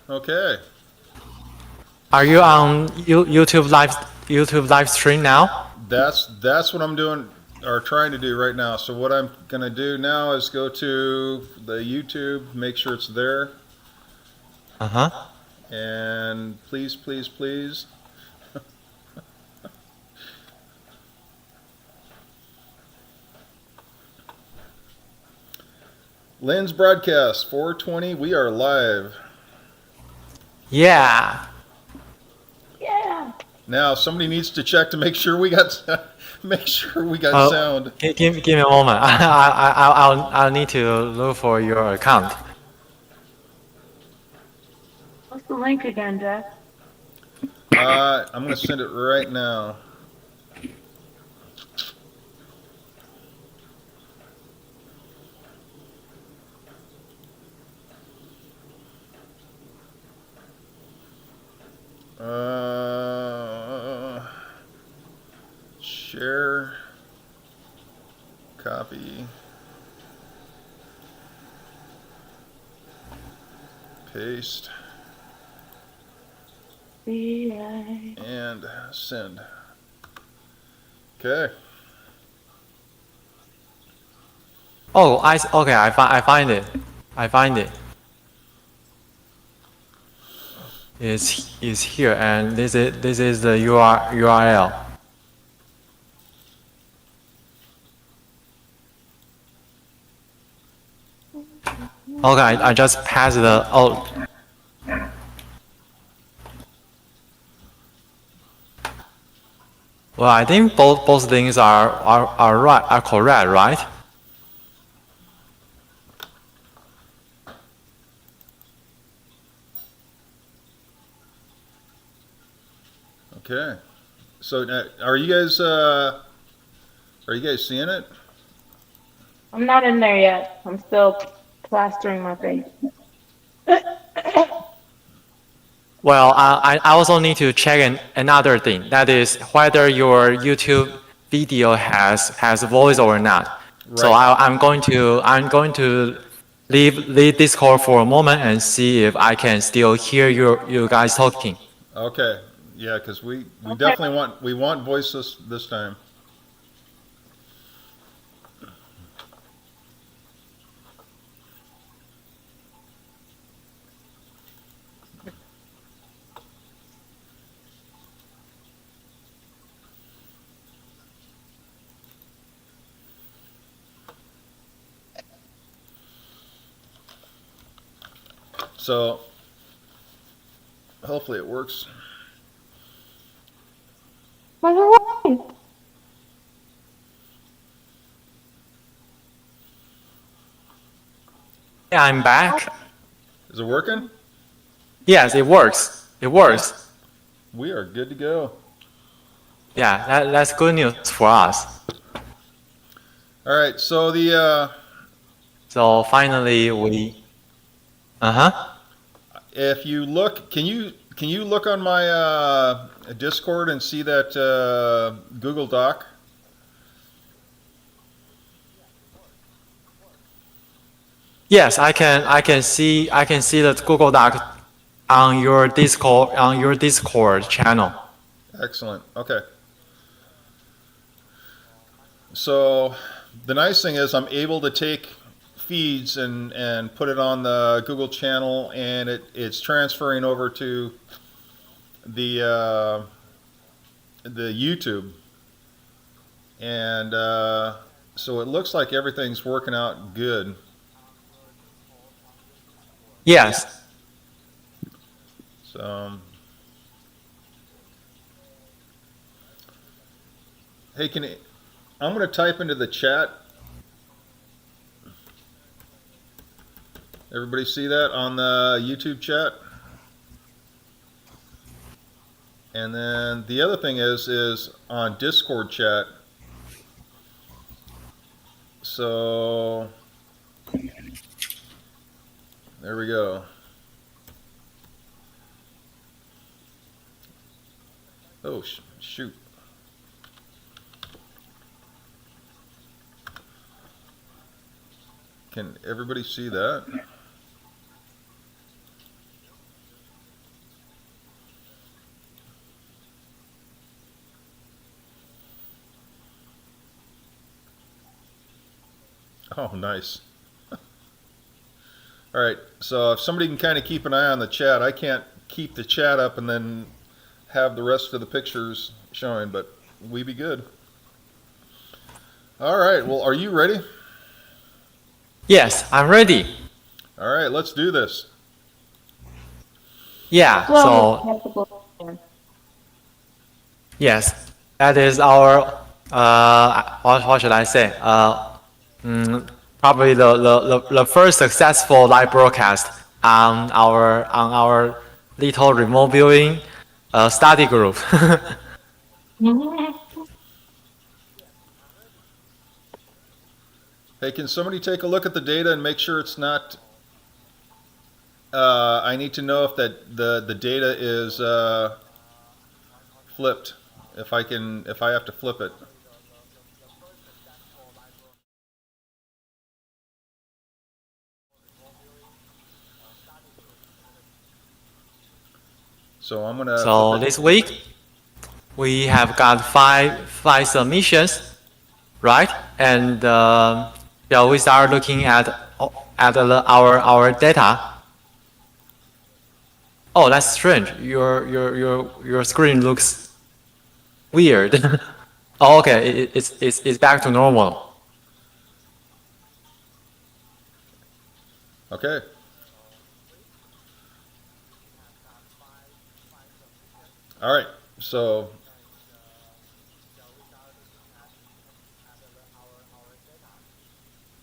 Okay. Are you on YouTube live stream now? That's what I'm doing or trying to do right now. So what I'm gonna do now is go to the YouTube, make sure it's there, Uh-huh. and please, please, please. Lynn's broadcast 420. We are live. Yeah. Yeah. Now somebody needs to check to make sure we got make sure we got Oh, sound. give me a moment. I'll need to look for your account. What's the link again, Jeff? I'm gonna send it right now. Share, copy, paste, and send. Okay. Oh, okay. I find it. I find it. It's here, and this is the URL. Okay, I just passed the Well, I think both things are correct, right? Okay. So are you guys seeing it? I'm not in there yet. I'm still plastering my face. Well, I also need to check another thing. That is whether your YouTube video has voice or not. Right. So I'm going to leave Discord for a moment and see if I can still hear you guys talking. Okay. Yeah, because we Okay. definitely want voice this time. So hopefully it works. Yeah, I'm back. Is it working? Yes, it works. It works. We are good to go. Yeah, that's good news for us. All right. So So finally we. if you look, can you look on my Discord and see that Google Doc? Yes, I can see the Google Doc on your Discord channel. Excellent. Okay. So the nice thing is I'm able to take feeds and put it on the Google channel, and it's transferring over to the YouTube, and so it looks like everything's working out good. Yes. So hey, I'm going to type into the chat. Everybody see that on the YouTube chat? And then the other thing is on Discord chat. So there we go. Oh, shoot. Can everybody see that? Oh, nice. All right, so if somebody can kind of keep an eye on the chat, I can't keep the chat up and then have the rest of the pictures showing, but we be good. All right, well, are you ready? Yes, I'm ready. All right, let's do this. Yeah, Well, so yes, that is our what should I say? Probably the first successful live broadcast on our little remote viewing study group. Hey, can somebody take a look at the data and make sure it's not? I need to know if the data is flipped. If I have to flip it. So I'm gonna. So this week we have got five submissions, right? And yeah, we start looking at our data. Oh, that's strange. Your screen looks weird. Oh, okay, it's back to normal. Okay. All right. So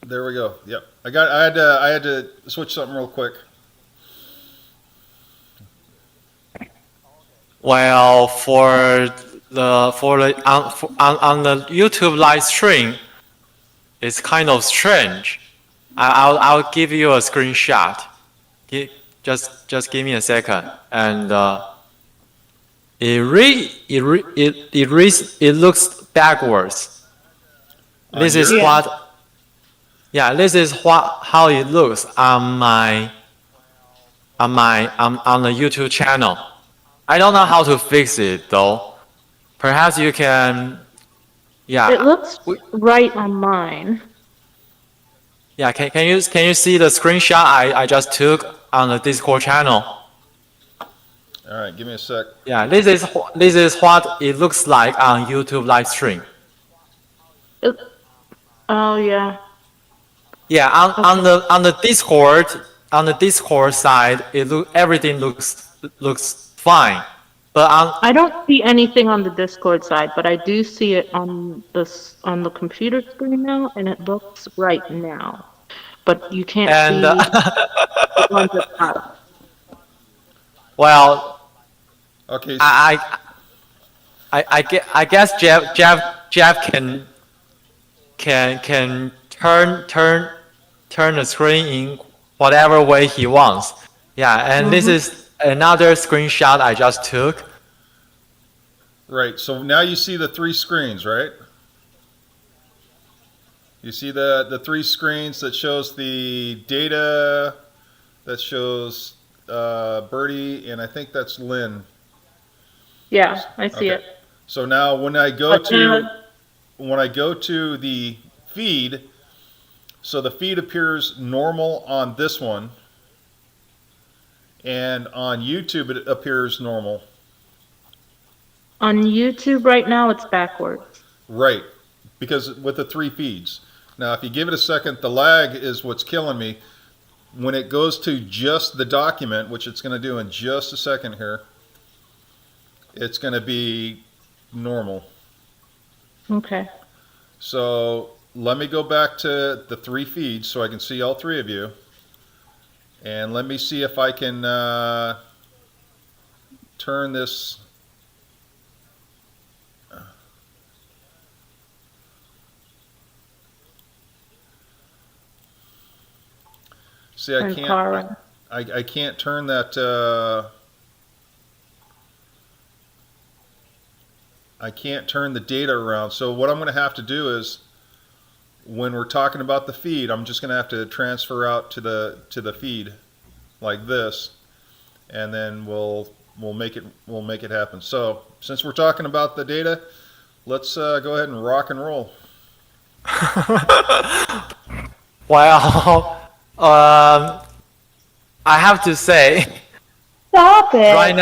there we go. Yep. I had to switch something real quick. Well, on the YouTube live stream, it's kind of strange. I'll give you a screenshot. Just give me a second, and it looks backwards. This is how it looks on the YouTube channel. I don't know how to fix it though. Perhaps you can. Yeah. It looks right on mine. Yeah. Can you see the screenshot I just took on the Discord channel? All right. Give me a sec. Yeah. This is what it looks like on YouTube live stream. Oh yeah. Yeah. On the Discord side, everything looks fine. But I don't see anything on the Discord side, but I do see it on the computer screen now, and it looks right now. But you can't see the ones at the bottom. Well, Okay. I guess Jeff can turn the screen in whatever way he wants. Yeah, and this is another screenshot I just took. Right. So now you see the three screens, right? You see the three screens that shows the data, that shows Birdie, and I think that's Lynn. Yeah, I see Okay. it. So now when I go to the feed, so the feed appears normal on this one, and on YouTube it appears normal. On YouTube right now, it's backwards. Right, because with the three feeds. Now, if you give it a second, the lag is what's killing me. When it goes to just the document, which it's going to do in just a second here, it's going to be normal. Okay. So let me go back to the three feeds so I can see all three of you. And let me see if I can turn this. See, I can't turn that. I can't turn the data around. So what I'm going to have to do is, when we're talking about the feed, I'm just going to have to transfer out to the feed, like this, and then we'll make it happen. So since we're talking about the data, let's go ahead and rock and roll. Well, I have to say, Stop it. right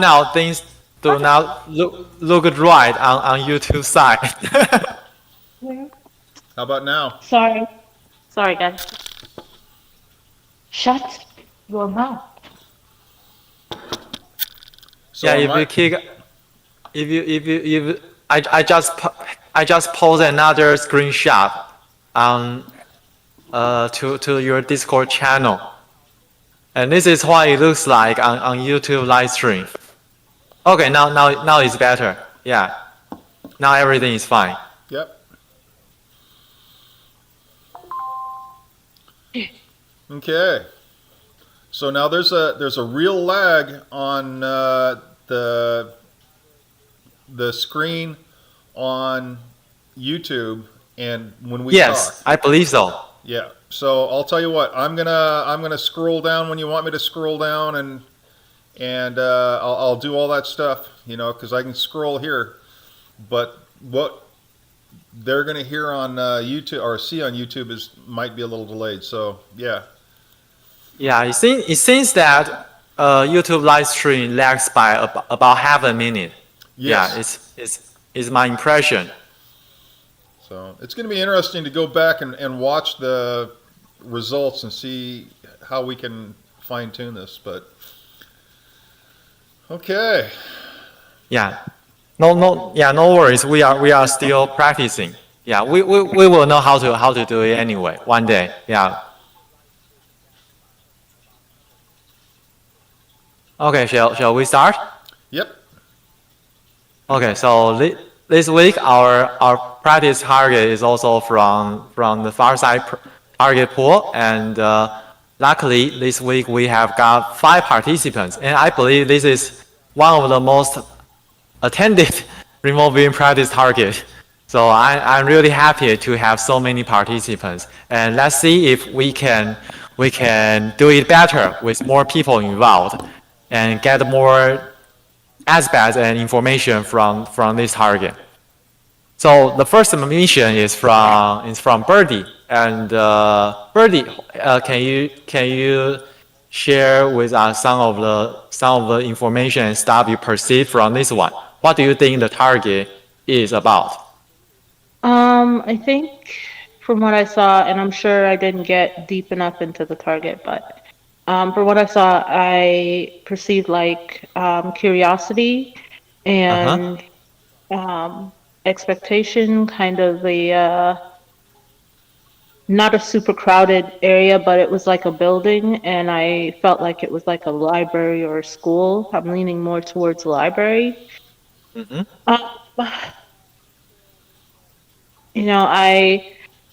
now things do not look right on YouTube side. How about now? Sorry. Sorry, guys. Shut your mouth. So Yeah, on if my, you kick, if I just post another screenshot on to your Discord channel, and this is what it looks like on YouTube live stream. Okay, now it's better. Yeah, now everything is fine. yep. Okay. So now there's a real lag on the screen on YouTube and when we Yes, talk. I believe so. Yeah. So I'll tell you what. I'm gonna scroll down when you want me to scroll down, and I'll do all that stuff. Because I can scroll here, but what they're gonna hear on YouTube or see on YouTube might be a little delayed. So yeah. Yeah, it seems that YouTube live stream lags by about half a minute. Yes. Yeah, it's my impression. So it's going to be interesting to go back and watch the results and see how we can fine tune this. But okay. Yeah, no worries. We are still practicing. Yeah, we will know how to do it anyway one day. Yeah. Okay, shall we start? Yep. Okay, so this week our practice target is also from the far side target pool, and luckily this week we have got 5 participants, and I believe this is one of the most attended remote viewing practice target. So I'm really happy to have so many participants, and let's see if we can do it better with more people involved and get more aspects and information from this target. So the first mission is from Birdie, and Birdie, can you share with us some of the information and stuff you perceive from this one? What do you think the target is about? I think from what I saw, and I'm sure I didn't get deep enough into the target, but from what I saw, I perceived like curiosity Uh-huh. and expectation, kind of not a super crowded area, but it was like a building, and I felt like it was like a library or a school. I'm leaning more towards library. Mm-hmm. Um,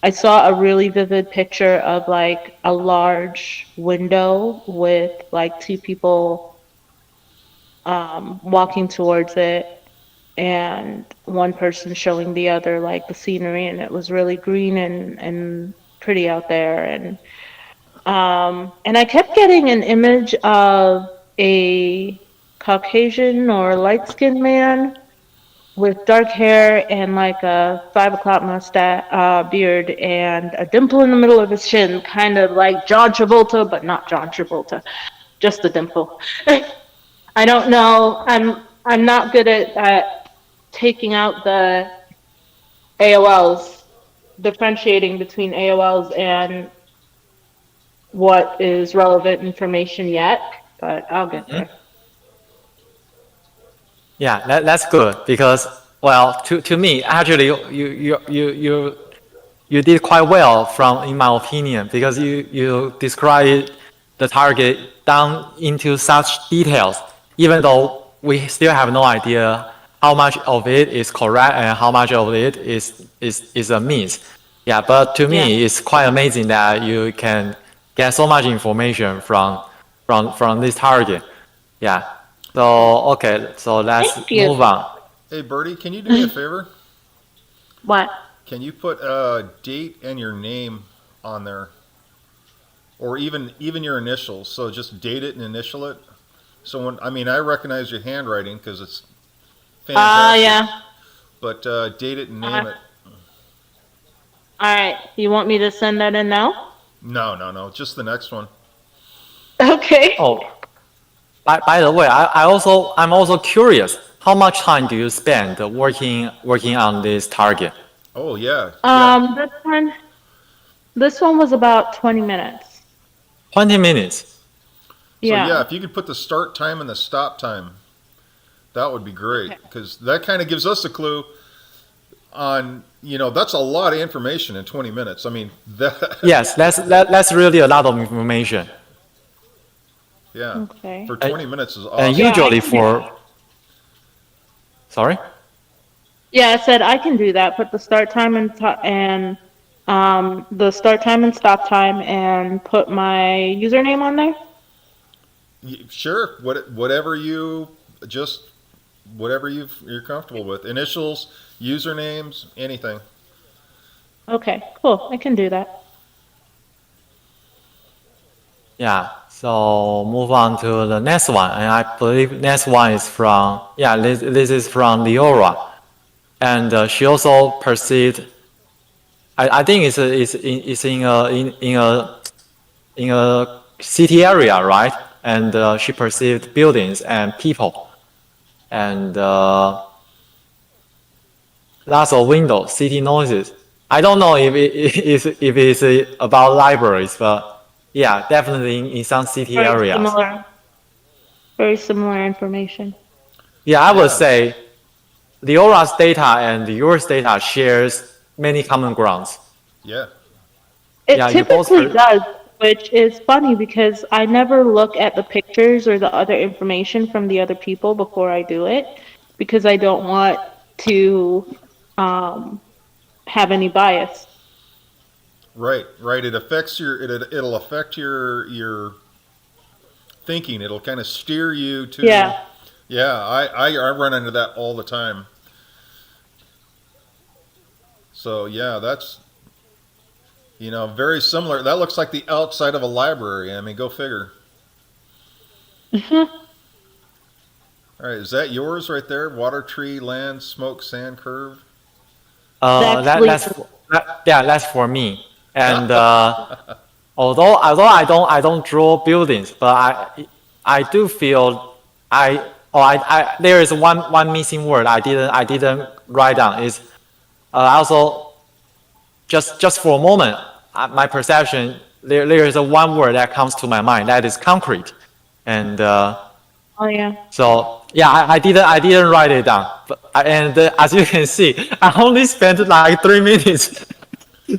I saw a really vivid picture of like a large window with like 2 people walking towards it, and one person showing the other like the scenery, and it was really green and pretty out there, and I kept getting an image of a Caucasian or light-skinned man with dark hair and like a 5 o'clock mustache, beard, and a dimple in the middle of his chin, kind of like John Travolta, but not John Travolta, just a dimple. I don't know. I'm not good at taking out the AOLs, differentiating between AOLs and what is relevant information yet, but I'll get there. Yeah, that's good because, well, to me actually you did quite well from in my opinion, because you described the target down into such details, even though we still have no idea how much of it is correct and how much of it is a miss. Yeah, but to Yeah. me it's quite amazing that you can get so much information from this target. Yeah. So okay, so let's Thank you. move on. Hey, Bertie, can you do me a favor? What? Can you put a date and your name on there, or even your initials? So just date it and initial it. So I recognize your handwriting because it's fantastic. Yeah. But date it and name it. All right. You want me to send that in now? No. Just the next one. Okay. Oh, by the way, I'm also curious. How much time do you spend working on this target? Oh yeah. This one was about 20 minutes. 20 minutes. So yeah, Yeah. if you could put the start time and the stop time, that would be great Okay. because that kind of gives us a clue on that's a lot of information in 20 minutes. I mean that Yes, that's really a lot of information. yeah Okay. for 20 minutes is And awesome. Yeah, I usually can do that. sorry? Yeah, I said I can do that. Put the start time and the start time and stop time and put my username on there. Sure, whatever you just whatever you're comfortable with. Initials, usernames, anything. Okay, cool. I can do that. Yeah. So move on to the next one, and I believe next one is from this is from Leora, and she also perceived. I think it's in a city area, right? And she perceived buildings and people, and lots of windows, city noises. I don't know if it's about libraries, but yeah, definitely in some city Very areas. similar. Very similar information. Yeah, I would Yeah, say the Aura's data and yours data shares many common grounds. yeah, It Yeah, you both typically does, which is funny because I never look at the pictures or the other information from the other people before I do it because I don't want to um, have any bias. right. It affects it'll affect your thinking. It'll kind of steer you to. Yeah. Yeah, I run into that all the time. So yeah, that's very similar. That looks like the outside of a library. I mean, go figure. All right, is that yours right there? Water, tree, land, smoke, sand, curve. That's that's for me. And although I don't draw buildings, but I do feel there is one missing word I didn't write down is also just for a moment my perception there is a one word that comes to my mind that is concrete, and Oh yeah. so yeah, I didn't write it down, but and as you can see, I only spent like 3 minutes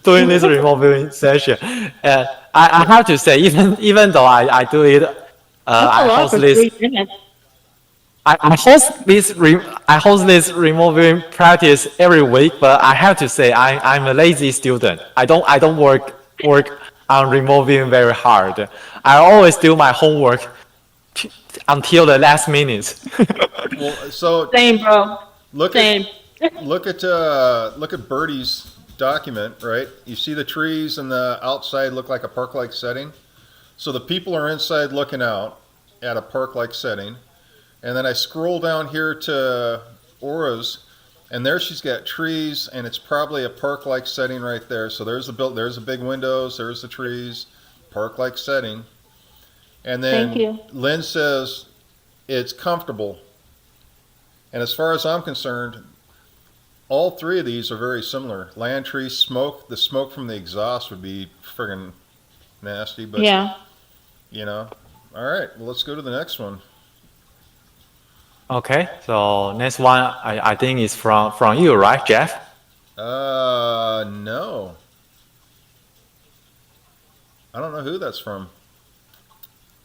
doing this remote viewing session. And I have to say, even though I do it, That's a I lot host for this 3 minutes. I host this remote viewing practice every week. But I have to say, I'm a lazy student. I don't work on remote viewing very hard. I always do my homework until the last minute. Well, so Same, bro. look at Same. look at Birdie's document, right? You see the trees and the outside look like a park-like setting. So the people are inside looking out at a park-like setting. And then I scroll down here to Aura's, and there she's got trees, and it's probably a park-like setting right there. So there's there's the big windows, there's the trees, park-like setting. And Thank then you. Lynn says it's comfortable. And as far as I'm concerned, all three of these are very similar. Land, tree, smoke. The smoke from the exhaust would be friggin' nasty, but Yeah. you know. All right, well, let's go to the next one. Okay, so next one I think is from you, right, Jeff? No. I don't know who that's from.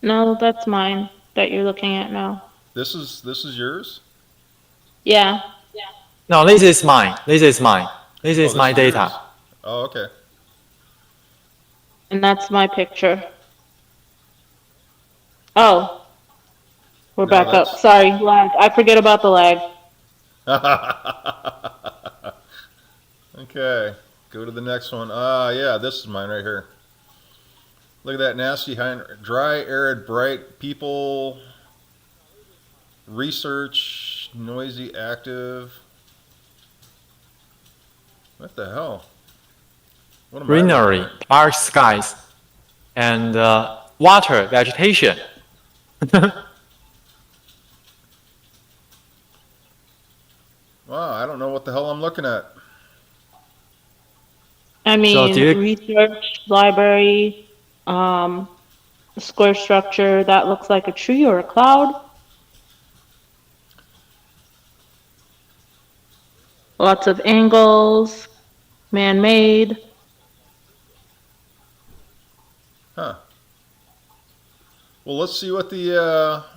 No, that's mine that you're looking at now. This is yours? Yeah. No, this is mine. This is mine. This Oh, is this my is data. yours. Oh, okay. And that's my picture. Oh, we're No, back up. Sorry, lag. I forget about the lag. Okay, go to the next one. Yeah, this is mine right here. Look at that nasty, dry, arid, bright, people, research, noisy, active. What the hell? What am I greenery, looking at? dark skies, and water, vegetation. Wow, I don't know what the hell I'm looking at. I So do mean, you, research, library, square structure that looks like a tree or a cloud. Lots of angles, man-made. Huh. Well, let's see what the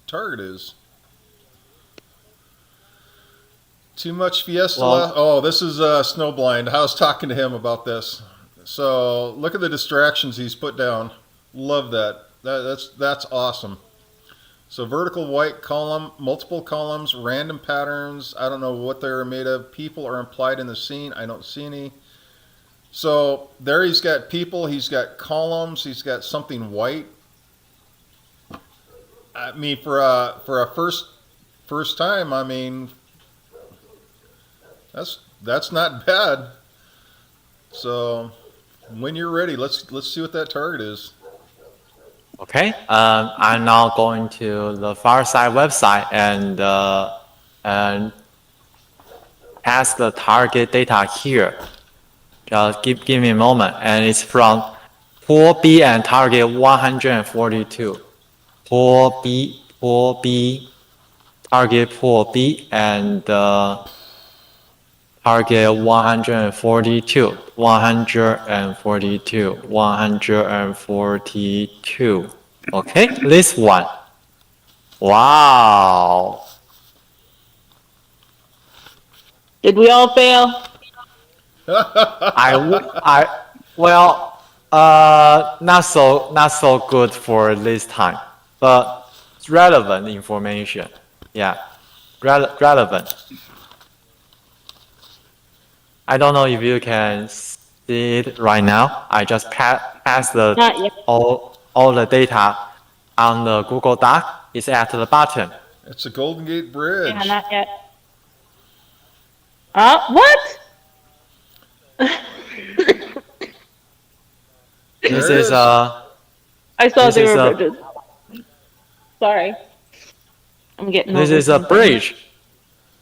target is. Too much Fiesta. well, Oh, this is Snowblind. I was talking to him about this. So look at the distractions he's put down. Love that. That's awesome. So vertical white column, multiple columns, random patterns. I don't know what they're made of. People are implied in the scene. I don't see any. So there he's got people. He's got columns. He's got something white. I mean, for a first time, I mean, that's not bad. So when you're ready, let's see what that target is. okay. I'm now going to the Fireside website and pass the target data here. Just give me a moment, and it's from pool B and target 142. Pool B, target pool B, and target 142, 142, 142. Okay, this one. Wow. Did we all fail? Well, not so good for this time, but it's relevant information. Yeah, relevant. I don't know if you can see it right now. I just pass Not yet. all the data on the Google Doc. It's at the bottom. It's a Golden Gate Bridge. Yeah, not yet. What? This There it is is. I saw This they is were a- bridges. Sorry. I'm getting this over is a something. bridge.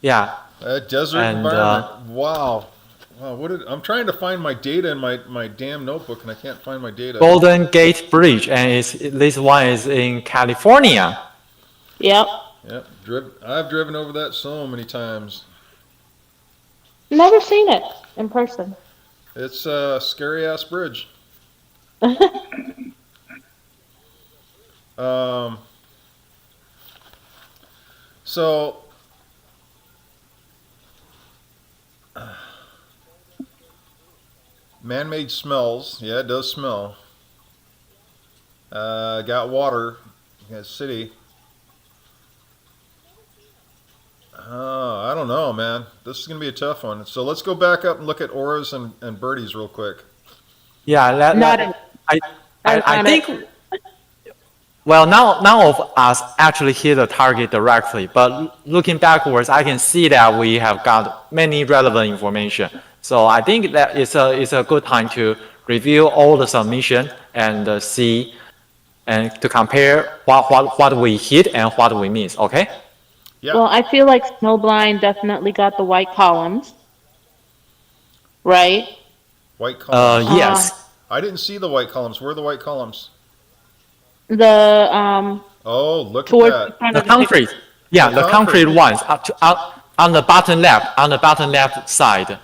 Yeah. A desert And, environment. Wow. Wow. I'm trying to find my data in my damn notebook, and I can't find my data. Golden Gate Bridge, and this one is in California. Yep. Yep. I've driven over that so many times. Never seen it in person. It's a scary ass bridge. So man-made smells. Yeah, it does smell. Got water. Got city. I don't know, man. This is gonna be a tough one. So let's go back up and look at auras and birdies real quick. Yeah, Not in- I think. Well, none of us actually hit the target directly, but looking backwards, I can see that we have got many relevant information. So I think that it's a good time to review all the submission and see and to compare what we hit and what we miss. Okay. Yeah. Well, I feel like Snowblind definitely got the white columns. Right? White columns. Yes. I didn't see the white columns. Where are the white columns? The Oh, look towards at the that. front The of the picture. concrete. Yeah, The the concrete concrete. ones on the bottom left side.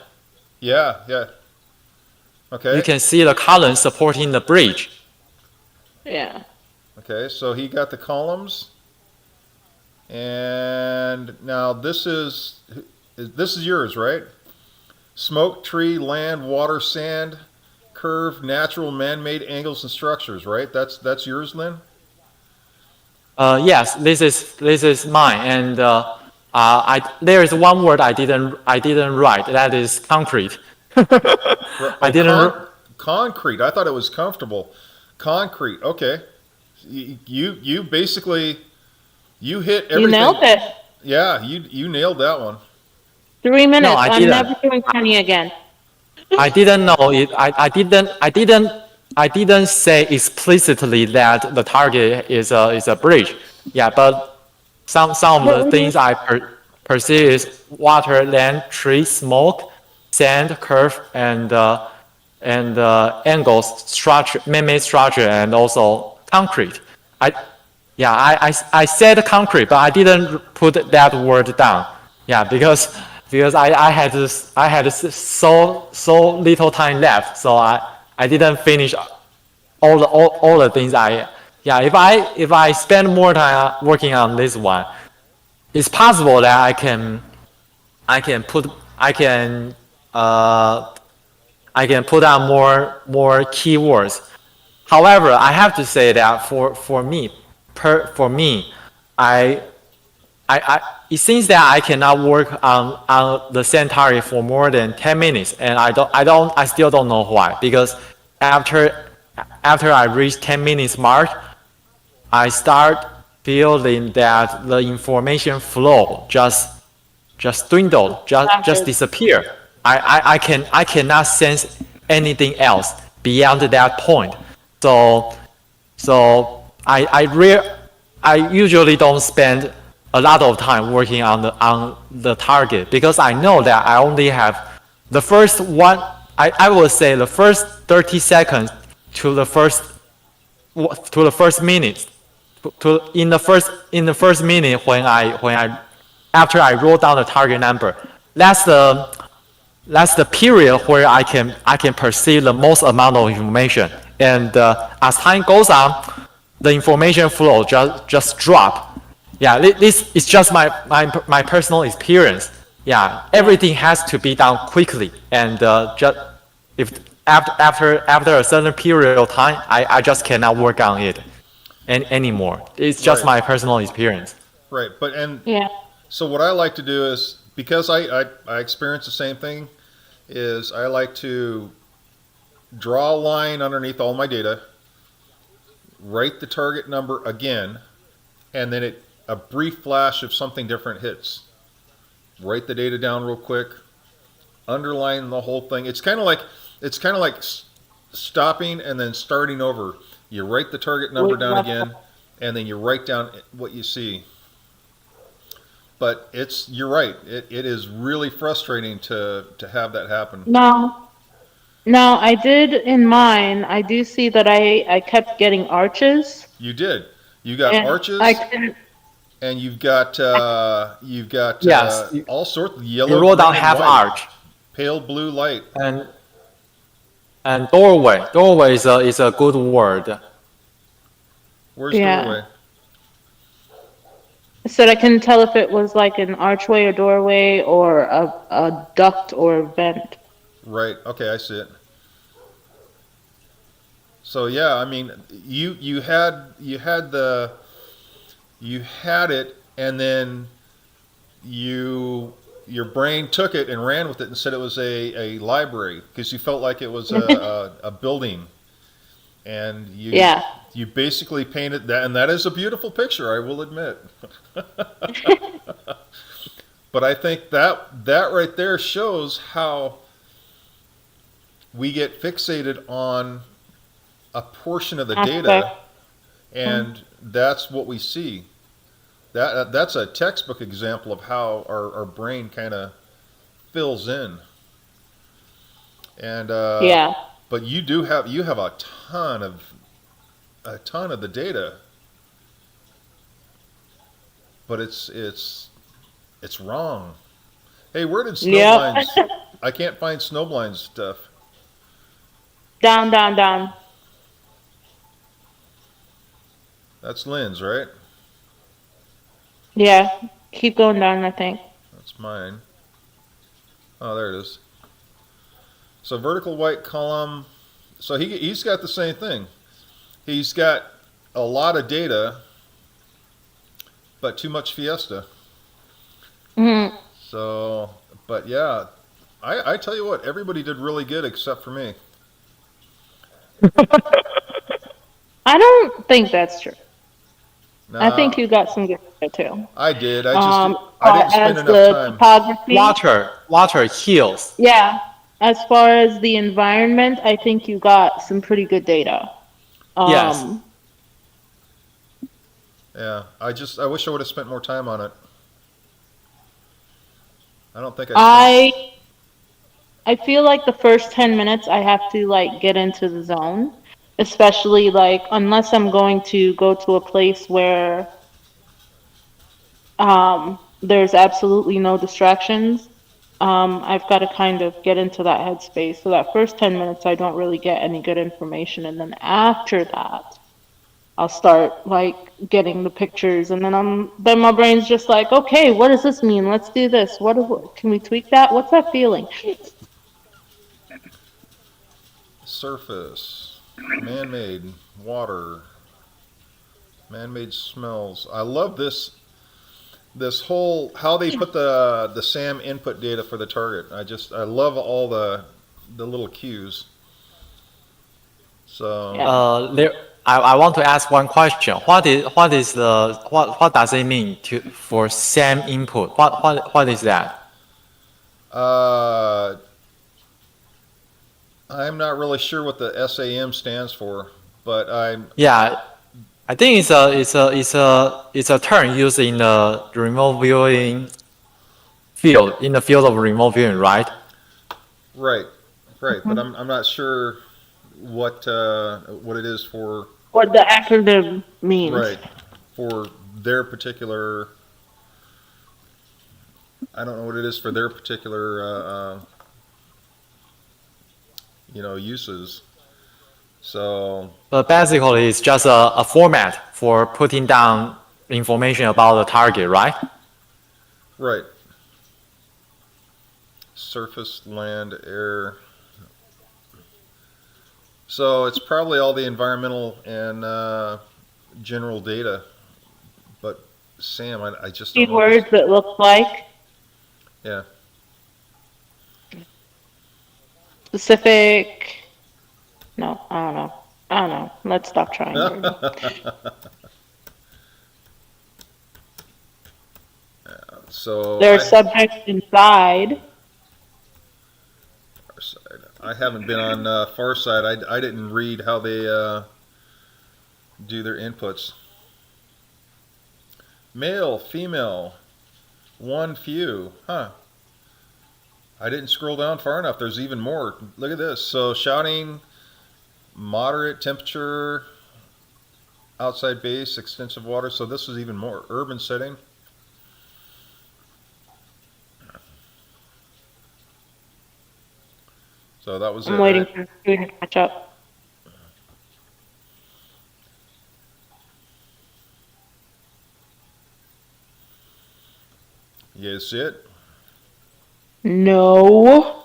Yeah, yeah. Okay. You can see the columns supporting the bridge. Yeah. Okay, so he got the columns. And now this is yours, right? Smoke, tree, land, water, sand, curve, natural, man-made angles and structures, right? That's yours, Lynn? Yes, this is mine, and there is one word I didn't write. That is concrete. I didn't. Concrete. I thought it was comfortable. Concrete. Okay. You basically you hit everything. You nailed it. Yeah, you nailed that one. 3 minutes. I I'm didn't. never doing penny again. I didn't know it. I didn't say explicitly that the target is a bridge. Yeah, but some of But the when you things I perceive is water, land, tree, smoke, sand, curve, and angles, structure, man-made structure, and also concrete. I yeah, I said concrete, but I didn't put that word down. Yeah, because I had so little time left, so I didn't finish all the things I yeah. If I spend more time working on this one, it's possible that I can put I can uh I can put out more keywords. However, I have to say that for me, I it seems that I cannot work on the same target for more than 10 minutes, and I still don't know why. Because after after I reach 10 minutes mark, I start feeling that the information flow just dwindled, just disappear. I cannot sense anything else beyond that point. So so I usually don't spend a lot of time working on the target because I know that I only have the first one. I would say the first 30 seconds to the first minute in the first minute when I after I wrote down the target number. That's the period where I can perceive the most amount of information. And as time goes on, the information flow just drop. Yeah, this is just my personal experience. Yeah, everything has to be done quickly, and just if after a certain period of time, I just cannot work on it anymore. It's just Right. my personal experience. Right. And Yeah. so what I like to do is because I experience the same thing is I like to draw a line underneath all my data, write the target number again, and then a brief flash of something different hits. Write the data down real quick, underline the whole thing. It's kind of like stopping and then starting over. You write the target number down again, and then you write down what you see. But you're right. It is really frustrating to have that happen. No, no, I did in mine. I do see that I kept getting arches, You did. You got and I arches, couldn't. and you've got Yes, all sorts of you yellow, wrote down green, and half white, arch pale blue light. and doorway. Doorway is a good word. Where's Yeah. doorway? So I couldn't tell if it was like an archway or doorway or a duct or a vent. Right. Okay, I see it. So yeah, I mean, you had it, and then your brain took it and ran with it and said it was a library because you felt like it was a building, and Yeah. you basically painted that, and that is a beautiful picture, I will admit. But I think that right there shows how we get fixated on a portion of the Aspect. data, and that's what we see. That's a textbook example of how our brain kind of fills in. And Yeah. but you have a ton of the data, but it's wrong. Hey, where did Yep. Snowblind? I can't find Snowblind stuff. Down, down, down. That's Lynn's, right? Yeah. Keep going down, I think. That's mine. Oh, there it is. So vertical white column. So he's got the same thing. He's got a lot of data, but too much Fiesta. Hmm. So, but yeah, I tell you what, everybody did really good except for me. I don't think that's true. I think Nah, you got some good there too. I did. Um, I far didn't spend as enough the time. topography, Water heals. yeah. As far as the environment, I think you got some pretty good data. Yes. Yeah, I wish I would have spent more time on it. I don't think I spent. I feel like the first 10 minutes I have to like get into the zone, especially like unless I'm going to go to a place where there's absolutely no distractions. I've got to kind of get into that headspace. So that first 10 minutes I don't really get any good information, and then after that I'll start like getting the pictures, and then my brain's just like, okay, what does this mean? Let's do this. Can we tweak that? What's that feeling? Surface, man-made, water, man-made smells. I love this whole how they put the SAM input data for the target. I love all the little cues. So Yeah. I want to ask one question. What does it mean for SAM input? What is that? uh, I'm not really sure what the SAM stands for, but Yeah, I think it's a term used in the remote viewing field, in the field of remote viewing, right? right, right. But I'm not sure what it is for. What the acronym means. Right, for their particular. I don't know what it is for their particular uses. So But basically, it's just a format for putting down information about the target, right? right, surface, land, air. So it's probably all the environmental and general data. But Sam, I just don't know. Keywords that look like Yeah. specific. No, I don't know. I don't know. Let's stop trying. So There are subjects inside. I haven't been on Farside. I didn't read how they do their inputs. Male, female, one, few. Huh. I didn't scroll down far enough. There's even more. Look at this. So shouting, moderate temperature, outside base, extensive water. So this is even more. Urban setting. So that was I'm it, waiting right? for food to catch up. You guys see it? No.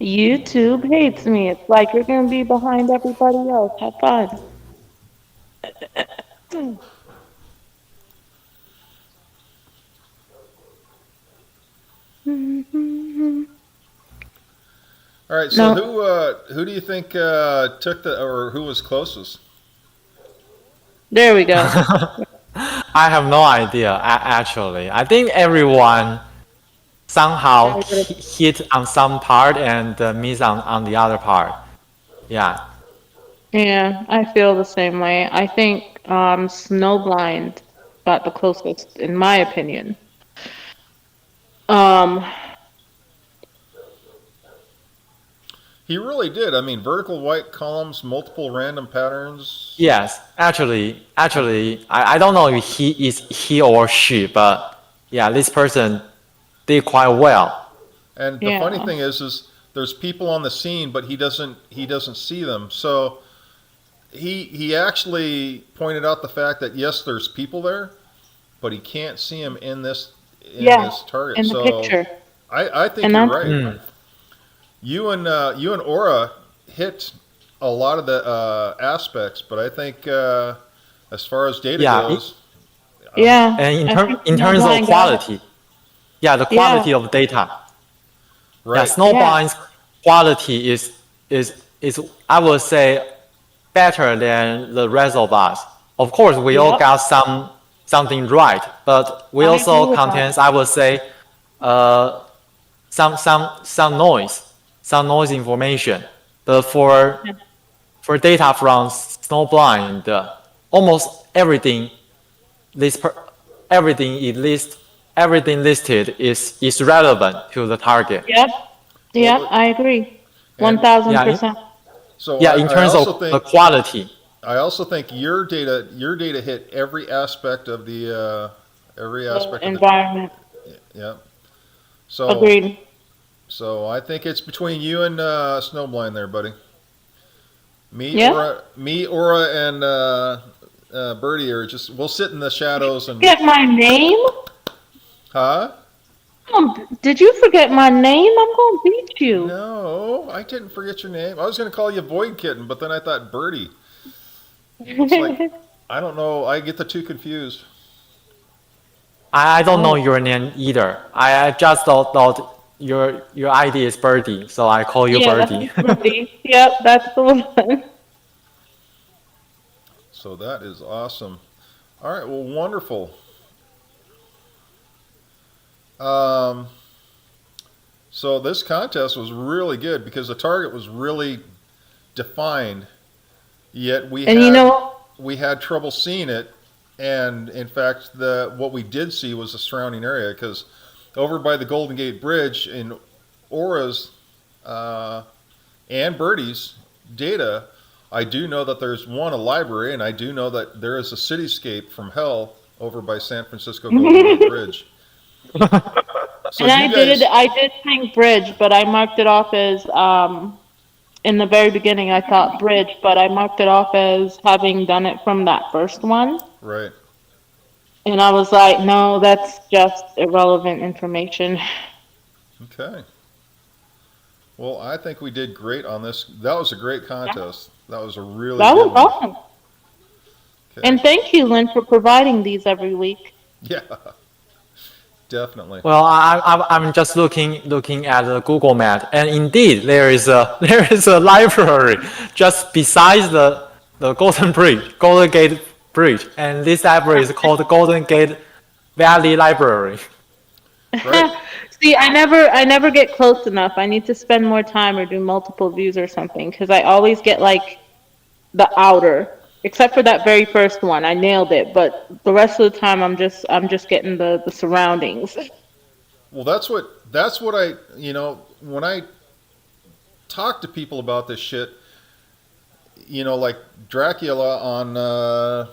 YouTube hates me. It's like you're gonna be behind everybody else. Have fun. All right. So No. who do you think took or who was closest? There we go. I have no idea, actually. I think everyone somehow hit on some part and miss on the other part. Yeah. Yeah, I feel the same way. I think Snowblind got the closest, in my opinion. Um, He really did. I mean, vertical white columns, multiple random patterns. Yes. Actually, I don't know if he or she, but yeah, this person did quite well. And the funny yeah. thing is there's people on the scene, but he doesn't see them. So he actually pointed out the fact that yes, there's people there, but he can't see them in this Yeah, target. in the So picture. I think And you're that's right. You and Aura hit a lot of the aspects, but I think as far as data Yeah. goes, yeah. And I think in terms of Snowblind got it. quality, yeah, the quality of data. Yeah, right. Snowblind's quality is I would say better than the rest of us. Of course, we all Yep. got something right, but we I agree also with that. contains, I would say, some noise information. But for data from snowblind, almost everything this everything listed is relevant to the target. Yep. Yep, Well, I agree. and Yeah, 1000%. so yeah. In I terms also of the think quality, your data hit every aspect of the The environment. yeah. So Agreed. I think it's between you and Snowblind there, buddy. Yeah. Me, Aura, and Birdie are just we'll sit in the shadows and Forget my name? huh? Did you forget my name? I'm gonna beat you. No, I didn't forget your name. I was going to call you Void Kitten, but then I thought Birdie. It's like I don't know. I get the two confused. I don't know Oh. your name either. I just thought your ID is Birdie, so I call you Yeah, Birdie. that's Ruby. Yep, that's the one. So that is awesome. All right, well, wonderful. Um, so this contest was really good because the target was really defined, yet And you know, we had trouble seeing it. And in fact, what we did see was the surrounding area because over by the Golden Gate Bridge in Aura's and Birdie's data, I do know that there's a library, and I do know that there is a cityscape from hell over by San Francisco Golden Gate Bridge. So and you guys, I did think bridge, but I marked it off as in the very beginning I thought bridge, but I marked it off as having done it from that first one. right? And I was like, no, that's just irrelevant information. Okay. Well, I think we did great on this. That was a great contest. That was a really That good was one. awesome. Okay. And thank you, Lynn, for providing these every week. Yeah, definitely. Well, I'm just looking at the Google map, and indeed there is a library just besides the Golden Gate Bridge, and this library is called Golden Gate Valley Library. Right. See, I never get close enough. I need to spend more time or do multiple views or something because I always get like the outer. Except for that very first one, I nailed it. But the rest of the time, I'm just getting the surroundings. Well, that's what I when I talk to people about this shit, like Dracula on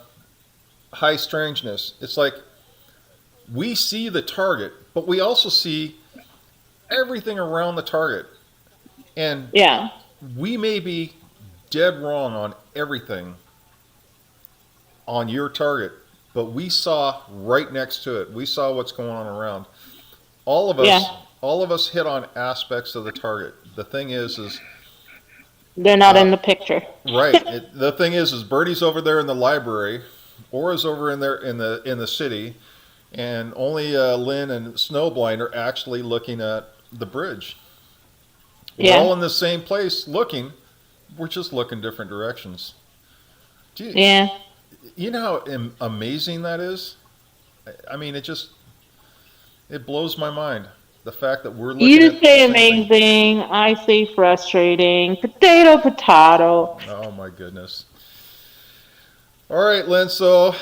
High Strangeness. It's like we see the target, but we also see everything around the target, and Yeah. we may be dead wrong on everything on your target, but we saw right next to it. We saw what's going on around. All of us, Yeah. all of us hit on aspects of the target. The thing is They're not in the picture. right. The thing is Birdie's over there in the library, Aura's over in there in the city, and only Lynn and Snowblind are actually looking at the bridge. We're Yeah. all in the same place looking. We're just looking different directions. Yeah. You know how amazing that is? I mean, it blows my mind. The fact that we're looking You at say the same thing. amazing. I say frustrating. Potato, potato. Oh my goodness. All right, Lynn, so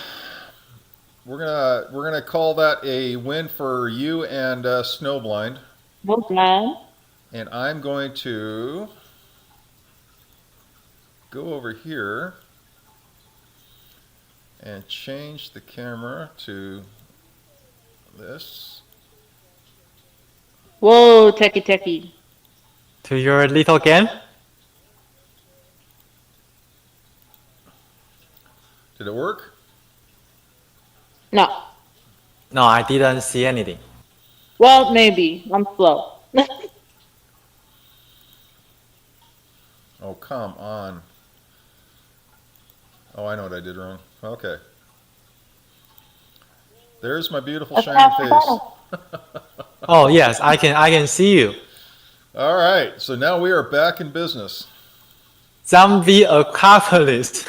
we're gonna call that a win for you and Snowblind. Well done. And I'm going to go over here and change the camera to this. Whoa, techie techie. To your little game. Did it work? No. No, I didn't see anything. Well, maybe. I'm slow. Oh, come on. Oh, I know what I did wrong. Okay. There's my beautiful That's shiny half the face. battle. Oh yes, I can see you. All right, so now we are back in business. Zombie apocalypse.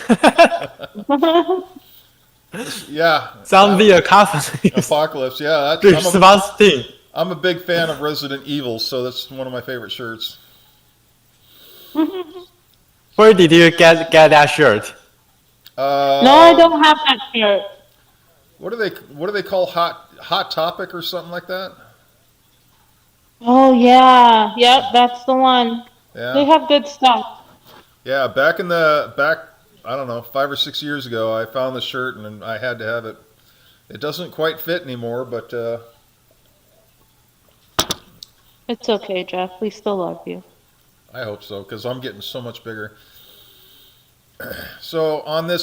Yeah, Zombie apocalypse. apocalypse. Yeah, Christmas thing. I'm a big fan of Resident Evil, so that's one of my favorite shirts. Where did you get that shirt? No, I Uh, don't have that shirt. what do they call hot topic or something like that? Oh yeah, yep, that's the one. They Yeah, have good stuff. yeah. Back, I don't know, 5 or 6 years ago, I found the shirt and I had to have it. It doesn't quite fit anymore, but It's okay, Jeff. We still love you. I hope so because I'm getting so much bigger. So on the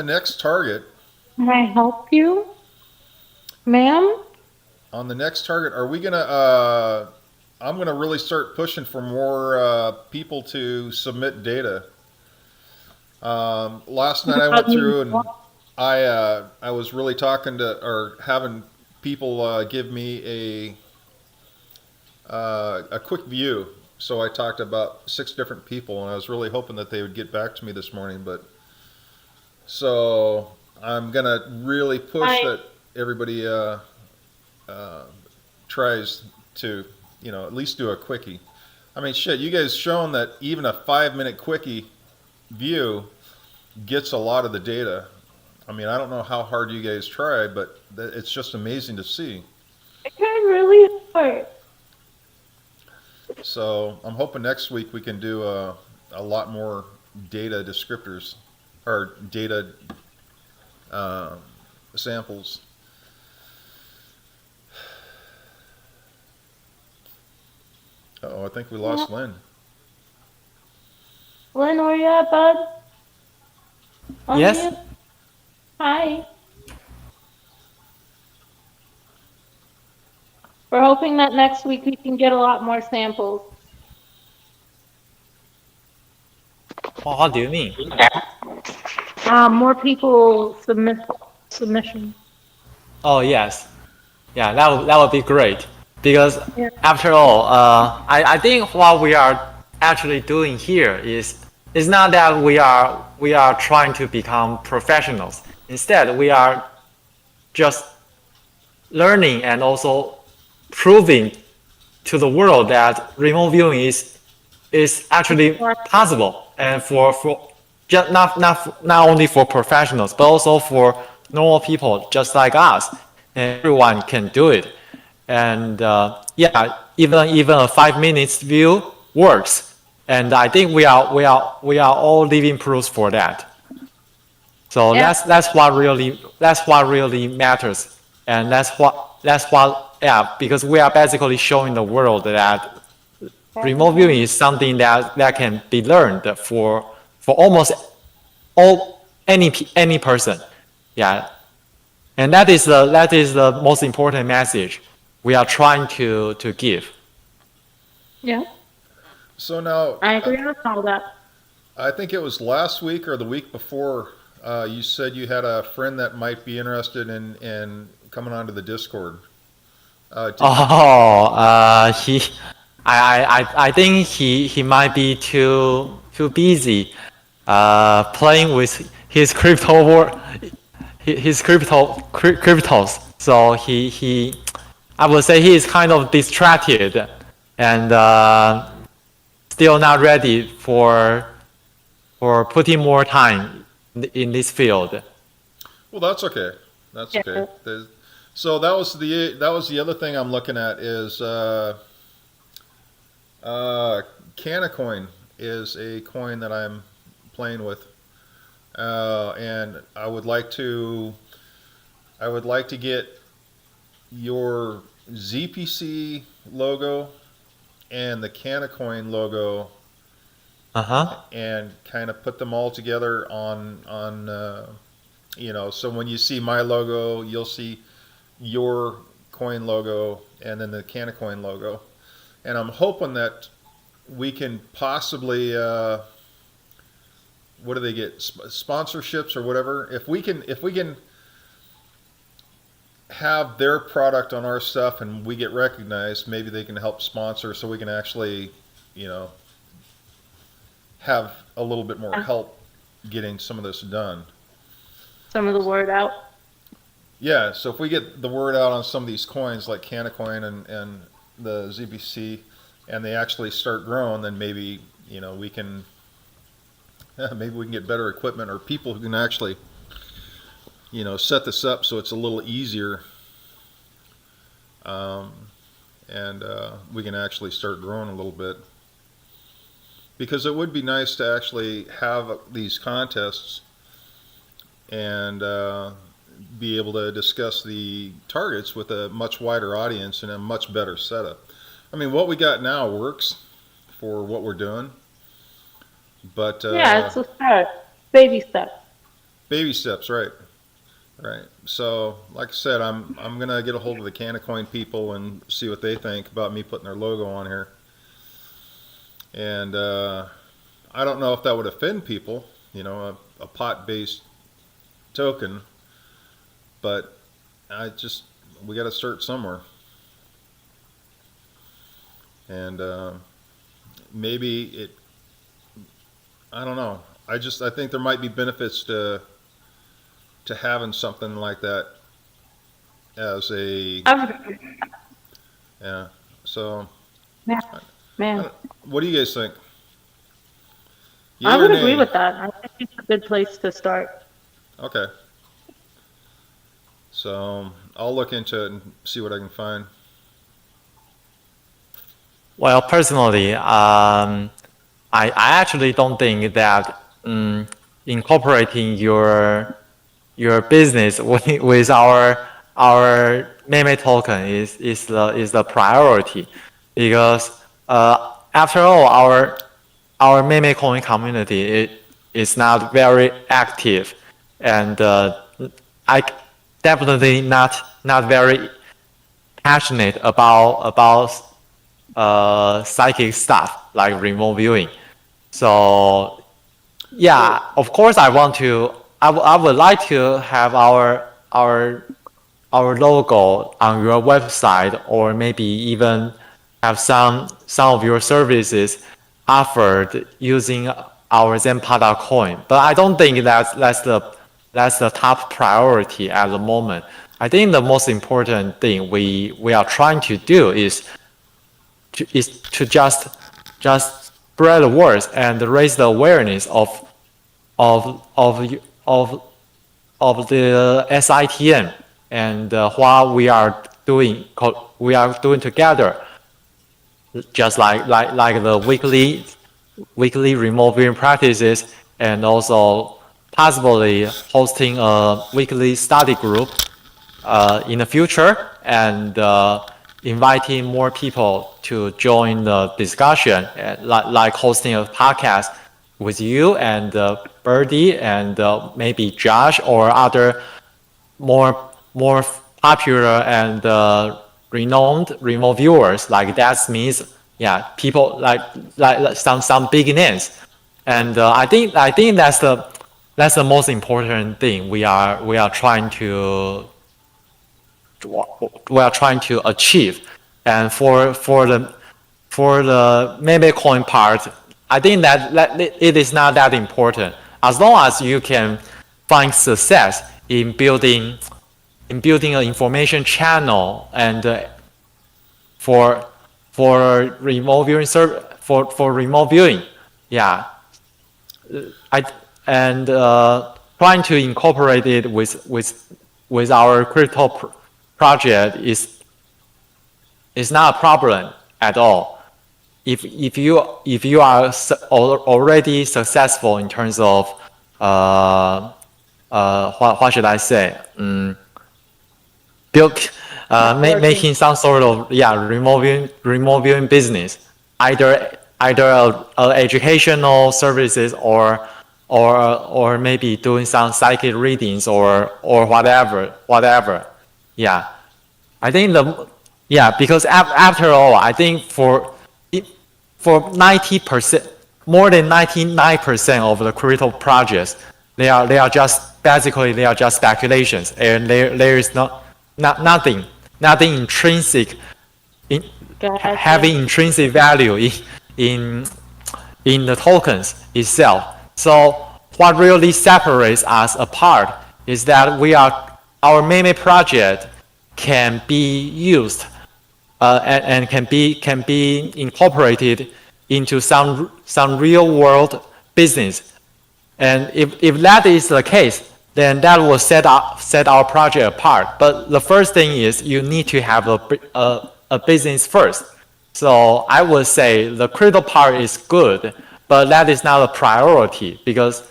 next target, Can I help you, ma'am? are we gonna? I'm gonna really start pushing for more people to submit data. Last night I went through and I was really talking to or having people give me a quick view. So I talked to about 6 different people, and I was really hoping that they would get back to me this morning. But so I'm gonna really push Hi. that everybody tries to, at least do a quickie. I mean, shit, you guys shown that even a 5-minute quickie view gets a lot of the data. I mean, I don't know how hard you guys try, but it's just amazing to see. I tried really hard. So I'm hoping next week we can do a lot more data descriptors or data samples. Oh, I think we lost Lynn. Lynn, where you at, bud? Yes. Unmute. Hi. We're hoping that next week we can get a lot more samples. Well, how do you mean? More people submission. Oh yes. Yeah, that would be great. Because Yeah. after all, I think what we are actually doing here is not that we are trying to become professionals. Instead, we are just learning and also proving to the world that remote viewing is actually possible, and for just not only for professionals but also for normal people just like us, and everyone can do it. And yeah, even a 5 minutes view works, and I think we are all living proofs for that. So Yeah. that's what really matters, and that's what yeah, because we are basically showing the world that remote viewing is something that can be learned for almost any person. Yeah, and that is the most important message we are trying to give. Yeah, So now, I agree with all that. I think it was last week or the week before, you said you had a friend that might be interested in coming onto the Discord. He, I think he might be too busy, playing with his cryptos. So I would say he is kind of distracted and still not ready for putting more time in this field. Well, that's okay. That's okay. Yeah. So that was the other thing I'm looking at is CanaCoin is a coin that I'm playing with, and I would like to get your ZPC logo and the CanaCoin logo and kind of put them all together on so when you see my logo, you'll see your coin logo and then the CanaCoin logo, and I'm hoping that we can possibly what do they get, sponsorships or whatever, if we can have their product on our stuff and we get recognized, maybe they can help sponsor so we can actually have a little bit more help getting some of this done. Some of the word out. Yeah, so if we get the word out on some of these coins like CanaCoin and the ZBC, and they actually start growing, then maybe we can get better equipment or people who can actually set this up so it's a little easier, and we can actually start growing a little bit. Because it would be nice to actually have these contests and be able to discuss the targets with a much wider audience and a much better setup. I mean, what we got now works for what we're doing, but Yeah, it's a start. Baby steps. baby steps, right? Right. So, like I said, I'm gonna get a hold of the CanaCoin people and see what they think about me putting their logo on here. And I don't know if that would offend people, a pot-based token, but we got to start somewhere. And maybe I don't know. I think there might be benefits to having something like that as a, yeah. So, Man, what do you guys think? Yay I or would nay? agree with that. I think it's a good place to start. Okay. So I'll look into it and see what I can find. Well, personally, I actually don't think that incorporating your business with our meme token is the priority, because after all, our meme coin community is not very active, and I definitely not very passionate about psychic stuff like remote viewing. So yeah, of course I want to. I would like to have our logo on your website, or maybe even have some of your services offered using our ZenPandaCoin. But I don't think that's the top priority at the moment. I think the most important thing we are trying to do is to just spread the words and raise the awareness of the SITN and what we are doing together, just like the weekly remote viewing practices, and also possibly hosting a weekly study group in the future, and inviting more people to join the discussion, like hosting a podcast with you and Birdie and maybe Josh or other more popular and renowned remote viewers like that Smith. Yeah, people like some big names, and I think that's the most important thing we are trying to achieve. And for the meme coin part, I think that it is not that important, as long as you can find success in building an information channel and for remote viewing for remote viewing. Yeah, trying to incorporate it with our crypto project is not a problem at all. If you are already successful in terms of what should I say, making some sort of remote viewing business, either educational services or maybe doing some psychic readings or whatever. Yeah, I think because after all, I think for 90%, more than 99% of the crypto projects, they are just basically speculations, and there is nothing intrinsic having intrinsic value in the tokens itself. So what really separates us apart is that our meme project can be used and can be incorporated into some real world business. And if that is the case, then that will set our project apart. But the first thing is you need to have a business first. So I would say the crypto part is good, but that is not a priority because,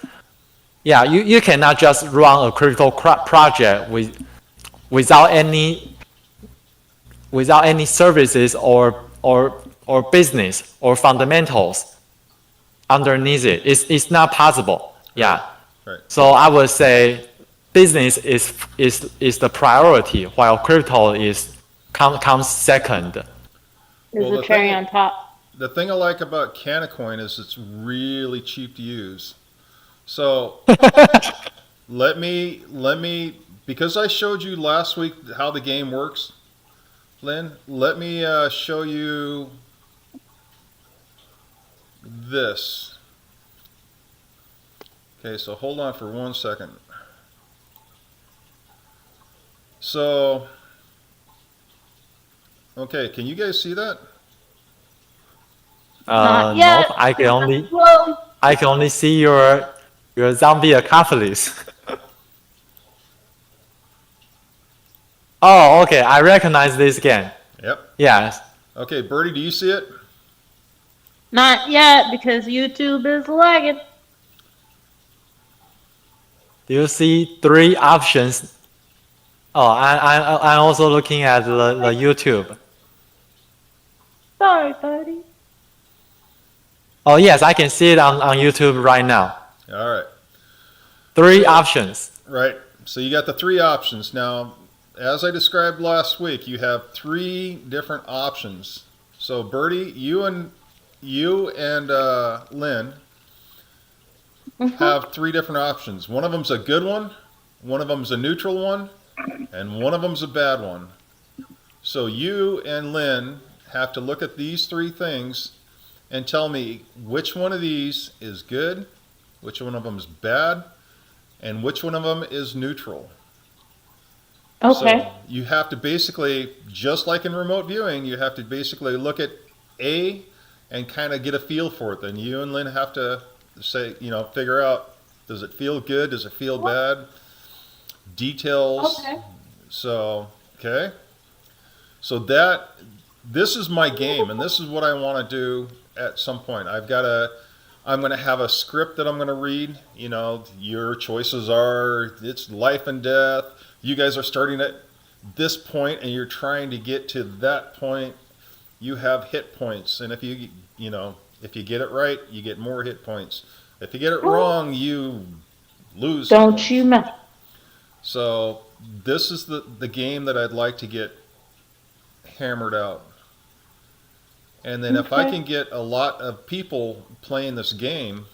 yeah, you cannot just run a crypto project without any services or business or fundamentals underneath it. It's not possible. Yeah. Right. So I would say business is the priority, while crypto comes second. Is the cherry on top. The thing I like about CannaCoin is it's really cheap to use. So let me because I showed you last week how the game works, Lynn, let me show you this. Okay, so hold on for 1 second. So, okay, can you guys see that? Not yet. No, I can only see your zombie accomplice. Oh, okay, I recognize this again. Yep. Yes. Okay, Birdie, do you see it? Not yet, because YouTube is lagging. Do you see 3 options? Oh, I'm also looking at the YouTube. Sorry, buddy. Oh, yes, I can see it on YouTube right now. All right. 3 options. Right. So you got the 3 options. Now, as I described last week, you have 3 different options. So Birdie, you and Lynn have 3 different options. One of them's a good one of them's a neutral one, and one of them's a bad one. So you and Lynn have to look at these 3 things and tell me which one of these is good, which one of them is bad, and which one of them is neutral. Okay. So you have to basically, just like in remote viewing, you have to basically look at A and kind of get a feel for it. Then you and Lynn have to say, figure out, does it feel good? Does it feel bad? Details. Okay. So, okay. So this is my game, and this is what I want to do at some point. I'm going to have a script that I'm going to read. Your choices are, it's life and death. You guys are starting at this point and you're trying to get to that point. You have hit points, and if you get it right, you get more hit points. If you get it wrong, you lose. Don't you mess. So this is the game that I'd like to get hammered out. And then if I can get a lot of people playing this game,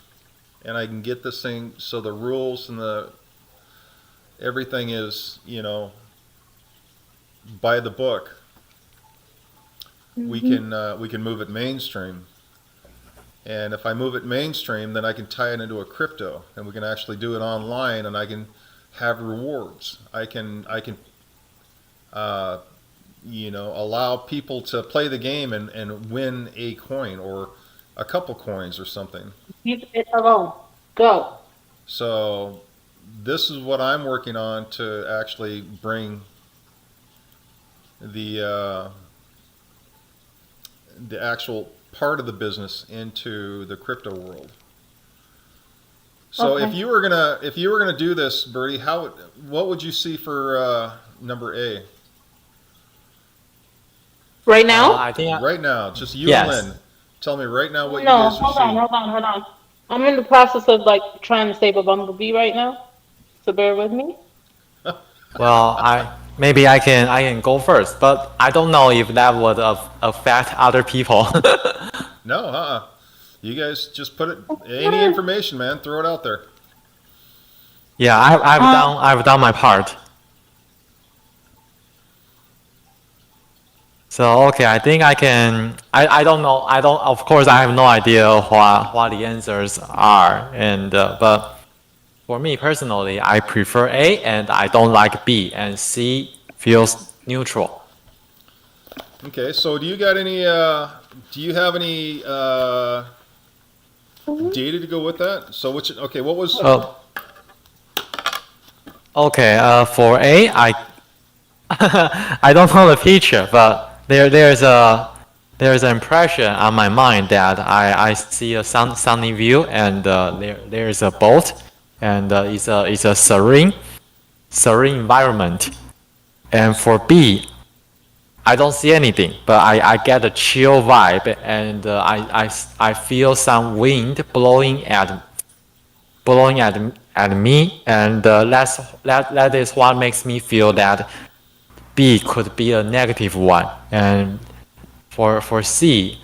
and I can get this thing so the rules and everything is, by the book, we can move it mainstream. And if I move it mainstream, then I can tie it into a crypto, and we can actually do it online, and I can have rewards. I can allow people to play the game and win a coin or a couple coins or something. Keep it alone. Go. So this is what I'm working on to actually bring the actual part of the business into the crypto world. So Okay. if you were gonna do this, Bertie, what would you see for number A? Right now? I think Right now, just you Yes. and Lynn. Tell me right now what you No, guys would hold see. hold on. I'm in the process of trying to save a bumblebee right now, so bear with me. well, maybe I can go first, but I don't know if that would affect other people. No, you guys just put it. Any information, man, throw it out there. Yeah, I've done my part. So okay, I think I can. I don't know. Of course, I have no idea what the answers are, but for me personally, I prefer A and I don't like B, and C feels neutral. Okay, so do you have any data to go with that? So what was Oh, okay. For A, I I don't know the feature, but there's an impression on my mind that I see a sunny view, and there's a boat, and it's a serene environment. And for B, I don't see anything, but I get a chill vibe, and I feel some wind blowing at me, and that is what makes me feel that B could be a negative one. And for C,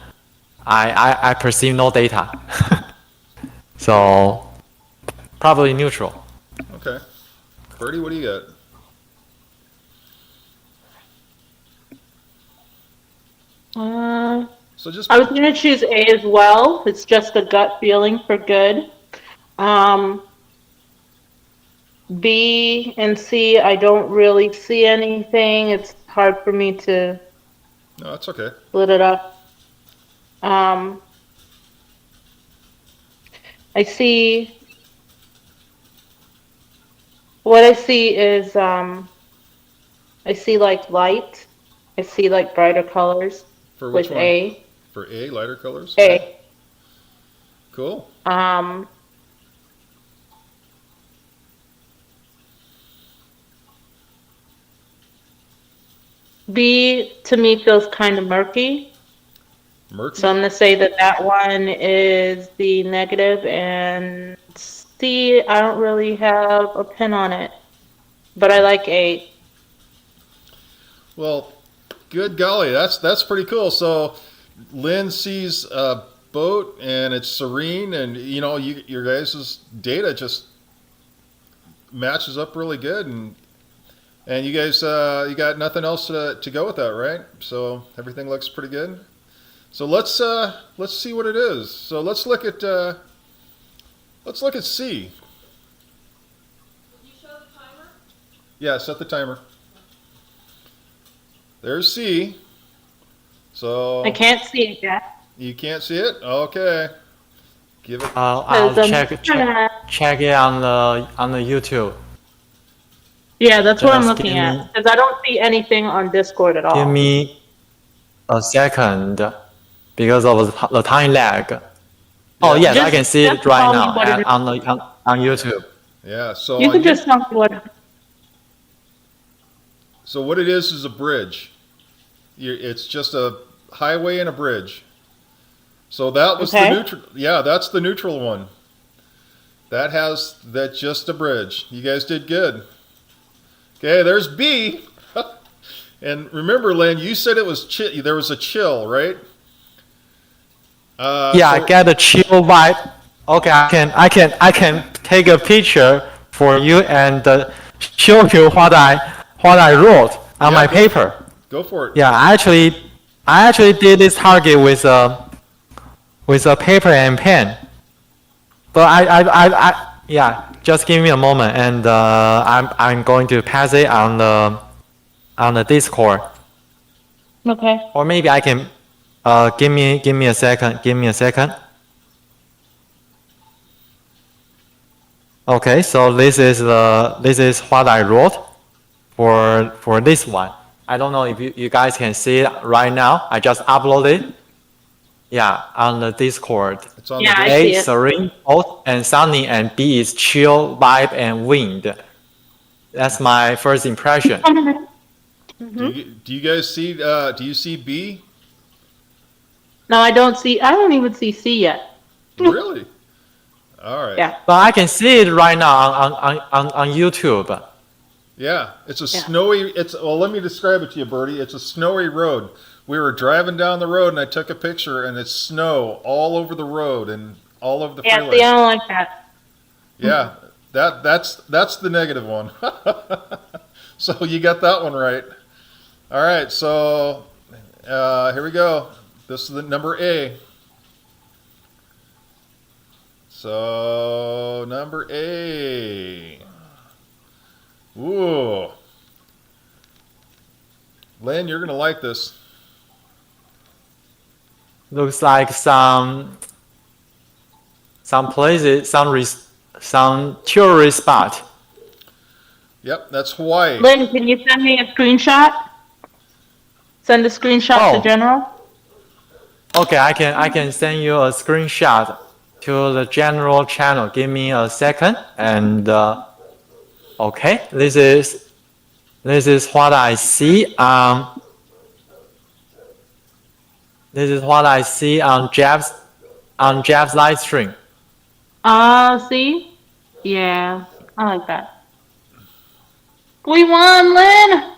I perceive no data, so probably neutral. okay? Birdie, what do you got? So just I was gonna choose A as well. It's just a gut feeling for good. B and C, I don't really see anything. It's hard for me to no, that's okay. split it up. I see, what I see is, I see like light. I see like brighter colors For which with one? A. For A, lighter colors. A. Cool. B to me feels kind of murky. Murky. So I'm gonna say that one is the negative, and C, I don't really have a pin on it, but I like A. Well, good golly, that's pretty cool. So Lynn sees a boat and it's serene, and your guys' data just matches up really good, and you guys you got nothing else to go with that, right? So everything looks pretty good. So let's see what it is. So let's look at C. Did you show the timer? Yeah, set the timer. There's C. So I can't see it yet. you can't see it? Okay. Give it. I'll Because check it on the YouTube. Yeah, that's what I'm Just looking give at. me- Because I don't see anything on Discord at all. Give me a second because of the time lag. Oh yes, I can see it Just right tell me now what it is. on YouTube. Yeah. So You on can just tell me what. So what it is a bridge. It's just a highway and a bridge. So that was Okay. the neutral. Yeah, that's the neutral one. That's just a bridge. You guys did good. Okay, there's B. And remember, Lynn, you said it was there was a chill, right? Yeah, I so- get a chill vibe. Okay, I can take a picture for you and show you what I wrote on Yeah, my go- paper. Go for it. Yeah, I actually did this target with a paper and pen. But yeah, just give me a moment, and I'm going to pass it on the Discord, Okay. or maybe I can give me a second. Give me a second. Okay, so this is what I wrote for this one. I don't know if you guys can see it right now. I just uploaded it. Yeah, on the Discord. It's on Yeah, the. I A, see it. serene, hot, and sunny, and B is chill, vibe, and wind. That's my first impression. Do you guys see? Do you see B? No, I don't even see C yet. Really? All right. Yeah. But I can see it right now on YouTube. Yeah, it's a Yeah. snowy. Well, let me describe it to you, Bertie. It's a snowy road. We were driving down the road, and I took a picture, and it's snow all over the road and all over the Yeah, freeway. see, I don't like that. Yeah, that's the negative one. So you got that one right. All right, so here we go. This is the number A. So number A. Ooh. Lynn, you're gonna like this. Looks like some places, some tourist spot. Yep, that's Hawaii. Lynn, can you send me a screenshot? Send a screenshot to Oh. General. Okay, I can send you a screenshot to the general channel. Give me a second, and okay, this is what I see. This is what I see on Jeff's live stream. See? Yeah, I like that. We won, Lynn!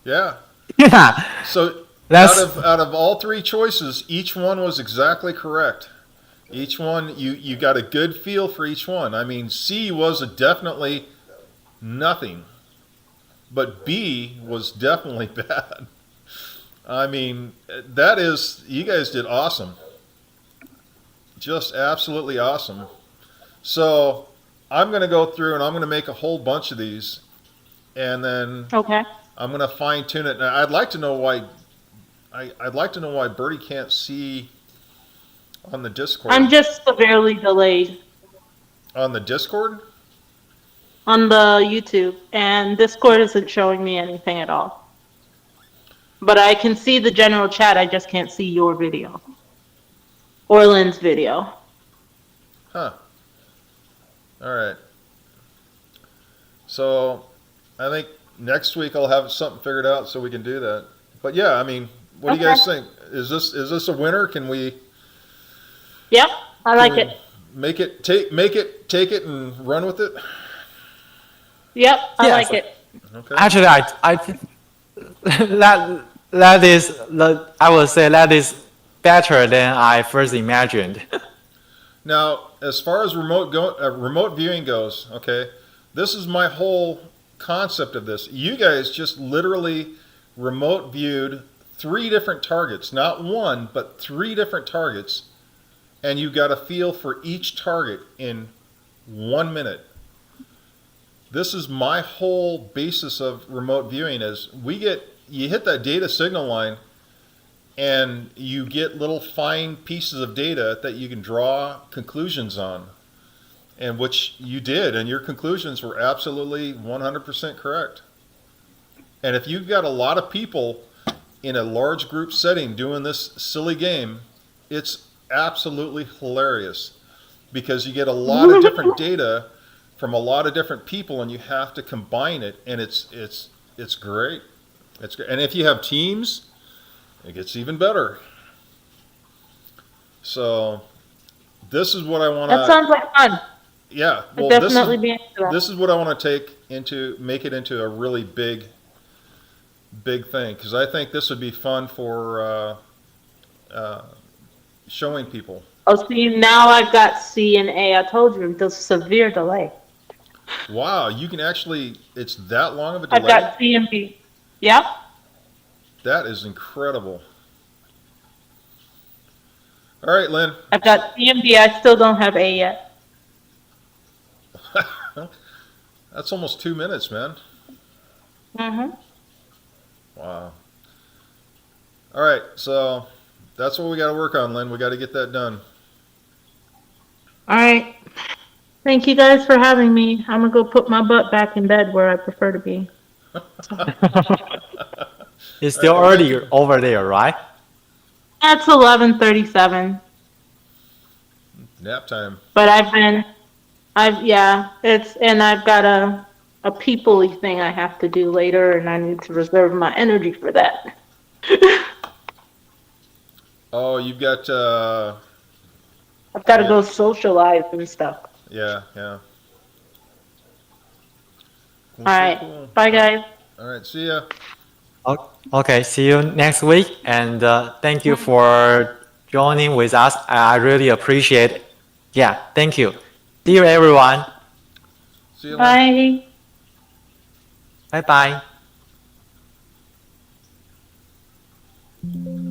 Yeah. Yeah, So That's- out of all three choices, each one was exactly correct. Each one you got a good feel for each one. I mean, C was definitely nothing, but B was definitely bad. I mean, that is, you guys did awesome. Just absolutely awesome. So I'm going to go through and I'm going to make a whole bunch of these, and then Okay. I'm going to fine tune it. Now, I'd like to know why. I'd like to know why Birdie can't see on the Discord. I'm just severely delayed On the Discord? on the YouTube, and Discord isn't showing me anything at all. But I can see the general chat, I just can't see your video. Or Lynn's video. Huh. All right. So I think next week I'll have something figured out so we can do that. But yeah, I mean, what do you guys think? Is this a winner? Can we? Yep, I like can we it. Make it take it and run with it. Yep, I Yes. like it. Okay. Actually, I think that is I would say that is better than I first imagined. Now, as far as remote viewing goes, okay, this is my whole concept of this. You guys just literally remote viewed 3 different targets, not one, but 3 different targets, and you got a feel for each target in 1 minute. This is my whole basis of remote viewing is you hit that data signal line and you get little fine pieces of data that you can draw conclusions on, and which you did, and your conclusions were absolutely 100% correct. And if you've got a lot of people in a large group setting doing this silly game, it's absolutely hilarious because you get a lot of different data from a lot of different people, and you have to combine it, and it's great. It's great. And if you have teams, it gets even better. So this is what I want to. That sounds like fun. Yeah, I'd well, definitely be into that. this is what I want to make it into a really big thing, because I think this would be fun for showing people. Oh, see, now I've got C and A. I told you, the severe delay. Wow, you can actually, it's that long of a delay? I've got C and B. Yep. That is incredible. All right, Lynn. I've got C and B. I still don't have A yet. That's almost 2 minutes, man. Mm-hmm. Wow. All right, so that's what we got to work on, Lynn. We got to get that done. All right. Thank you guys for having me. I'm going to go put my butt back in bed where I prefer to be. It's still early over there, right? It's 11:37. Nap time. But I've got a people-y thing I have to do later, and I need to reserve my energy for that. Oh, you've got, I've got to go socialize and stuff. yeah. All right. Cool. Bye, guys. All right, see ya. Okay, see you next week, and thank you for joining with us. I really appreciate it. Yeah, thank you. See you, everyone. See you, Lynn. Bye. Bye bye.